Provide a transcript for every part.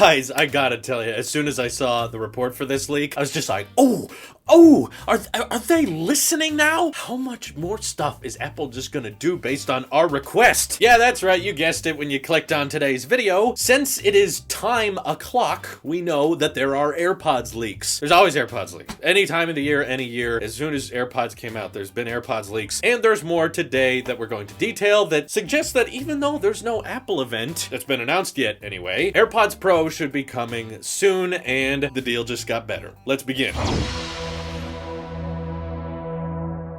Guys, I gotta tell you, as soon as I saw the report for this leak, I was just like, oh, are they listening now? How much more stuff is Apple just gonna do based on our request? Yeah, that's right, you guessed it when you clicked on today's video. Since it is time o'clock, we know that there are AirPods leaks. There's always AirPods leaks. Any time of the year, any year, as soon as AirPods came out, there's been AirPods leaks. And there's more today that we're going to detail that suggests that even though there's no Apple event that's been announced yet anyway, AirPods Pro should be coming soon, and the deal just got better. Let's begin.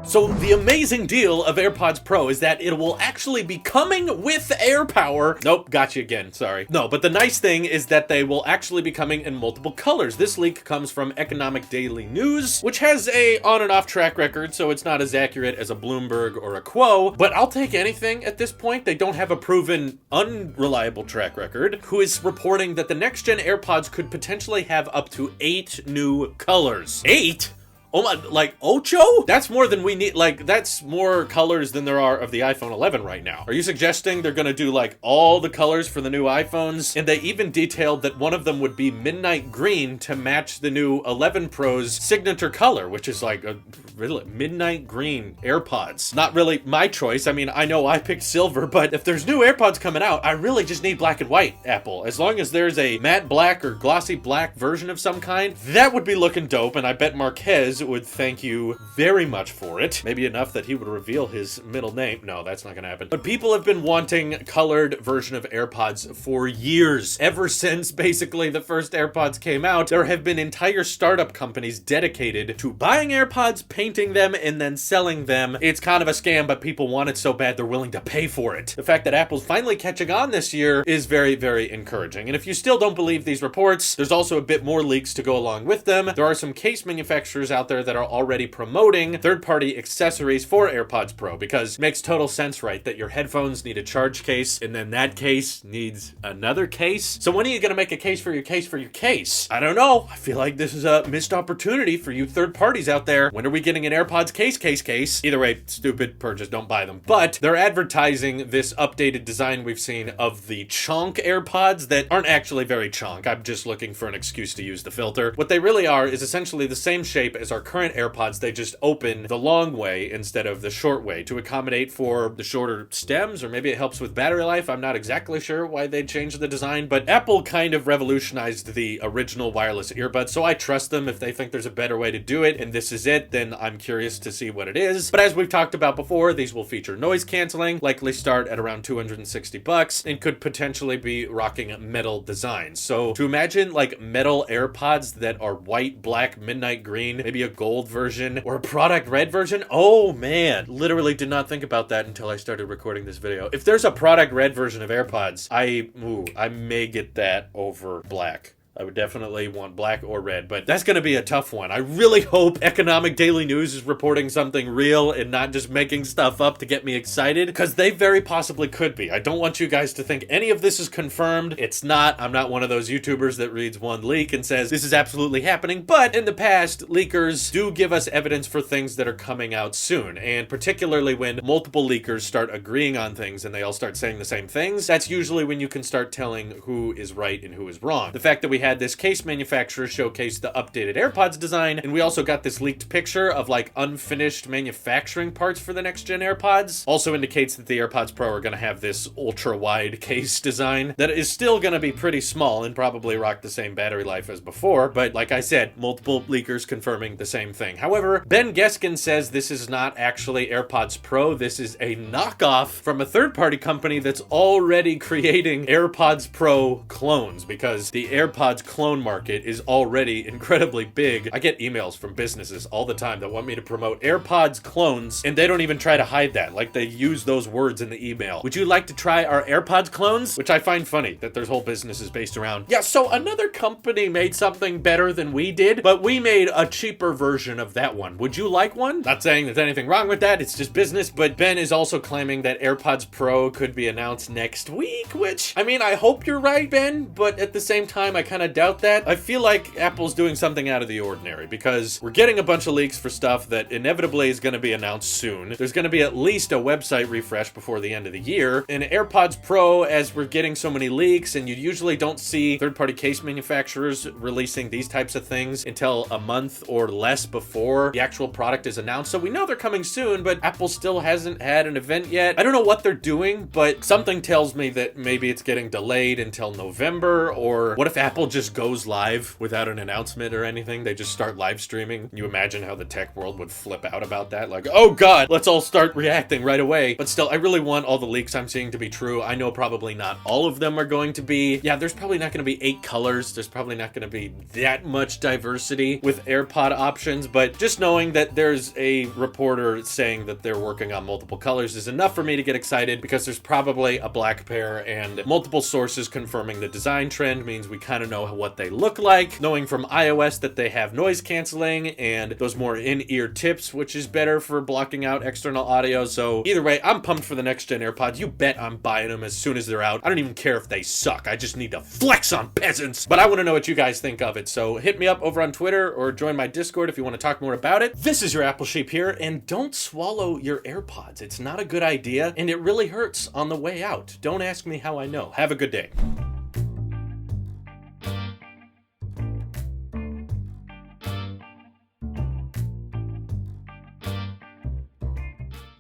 So the amazing deal of AirPods Pro is that it will actually be coming with AirPower. Nope, got you again, sorry. No, but the nice thing is that they will actually be coming in multiple colors. This leak comes from Economic Daily News, which has a on and off track record, so it's not as accurate as a Bloomberg or a Quo, but I'll take anything at this point. They don't have a proven unreliable track record, who is reporting that the next gen AirPods could potentially have up to 8 new colors. 8? Oh my, like ocho? That's more than we need, like that's more colors than there are of the iPhone 11 right now. Are you suggesting they're gonna do like all the colors for the new iPhones? And they even detailed that one of them would be midnight green to match the new 11 Pro's signature color, which is like a really midnight green AirPods. Not really my choice. I mean, I know I picked silver, but if there's new AirPods coming out, I really just need black and white, Apple. As long as there's a matte black or glossy black version of some kind, that would be looking dope, and I bet Marquez would thank you very much for it. Maybe enough that he would reveal his middle name. No, that's not gonna happen. But people have been wanting colored version of AirPods for years. Ever since basically the first AirPods came out, there have been entire startup companies dedicated to buying AirPods, painting them, and then selling them. It's kind of a scam, but people want it so bad they're willing to pay for it. The fact that Apple's finally catching on this year is very, very encouraging. And if you still don't believe these reports, there's also a bit more leaks to go along with them. There are some case manufacturers out there that are already promoting third-party accessories for AirPods Pro, because it makes total sense, right, that your headphones need a charge case, and then that case needs another case. So when are you gonna make a case for your case for your case? I don't know. I feel like this is a missed opportunity for you third parties out there. When are we getting an AirPods case? Either way, stupid purchase, don't buy them. But they're advertising this updated design we've seen of the chonk AirPods that aren't actually very chonk. I'm just looking for an excuse to use the filter. What they really are is essentially the same shape as our current AirPods. They just open the long way instead of the short way to accommodate for the shorter stems, or maybe it helps with battery life. I'm not exactly sure why they changed the design, but Apple kind of revolutionized the original wireless earbuds, so I trust them. If they think there's a better way to do it and this is it, then I'm curious to see what it is. But as we've talked about before, these will feature noise canceling, likely start at around $260, and could potentially be rocking metal designs. So to imagine like metal AirPods that are white, black, midnight green, maybe a gold version or a product red version. Oh man, literally did not think about that until I started recording this video. If there's a product red version of AirPods, I may get that over black. I would definitely want black or red, but that's going to be a tough one. I really hope Economic Daily News is reporting something real and not just making stuff up to get me excited, because they very possibly could be. I don't want you guys to think any of this is confirmed. It's not. I'm not one of those YouTubers that reads one leak and says this is absolutely happening, but in the past, leakers do give us evidence for things that are coming out soon, and particularly when multiple leakers start agreeing on things and they all start saying the same things, that's usually when you can start telling who is right and who is wrong. The fact that we had this case manufacturer showcase the updated AirPods design, and we also got this leaked picture of like unfinished manufacturing parts for the next gen AirPods, also indicates that the AirPods Pro are going to have this ultra wide case design that is still going to be pretty small and probably rock the same battery life as before. But like I said, multiple leakers confirming the same thing. However, Ben Geskin says this is not actually AirPods Pro. This is a knockoff from a third-party company that's already creating AirPods Pro clones, because the AirPods clone market is already incredibly big. I get emails from businesses all the time that want me to promote AirPods clones, and they don't even try to hide that. Like, they use those words in the email. Would you like to try our AirPods clones? Which I find funny that there's whole businesses based around, yeah, so another company made something better than we did, but we made a cheaper version of that one. Would you like one? Not saying there's anything wrong with that, it's just business, but Ben is also claiming that AirPods Pro could be announced next week, which, I mean, I hope you're right, Ben, but at the same time, I kind kind of doubt that. I feel like Apple's doing something out of the ordinary because we're getting a bunch of leaks for stuff that inevitably is going to be announced soon. There's going to be at least a website refresh before the end of the year. And AirPods Pro, as we're getting so many leaks, and you usually don't see third-party case manufacturers releasing these types of things until a month or less before the actual product is announced. So we know they're coming soon, but Apple still hasn't had an event yet. I don't know what they're doing, but something tells me that maybe it's getting delayed until November. Or what if Apple just goes live without an announcement or anything? They just start live streaming. You imagine how the tech world would flip out about that? Like, oh god, let's all start reacting right away. But still, I really want all the leaks I'm seeing to be true. I know probably not all of them are going to be. Yeah, there's probably not going to be 8 colors. There's probably not going to be that much diversity with AirPod options, but just knowing that there's a reporter saying that they're working on multiple colors is enough for me to get excited, because there's probably a black pair, and multiple sources confirming the design trend means we kind of know what they look like. Knowing from iOS that they have noise canceling and those more in-ear tips, which is better for blocking out external audio. So either way, I'm pumped for the next gen AirPods. You bet I'm buying them as soon as they're out. I don't even care if they suck. I just need to flex on peasants. But I want to know what you guys think of it. So hit me up over on Twitter or join my Discord if you want to talk more about it. This is your Apple Sheep here, and don't swallow your AirPods. It's not a good idea, and it really hurts on the way out. Don't ask me how I know. Have a good day.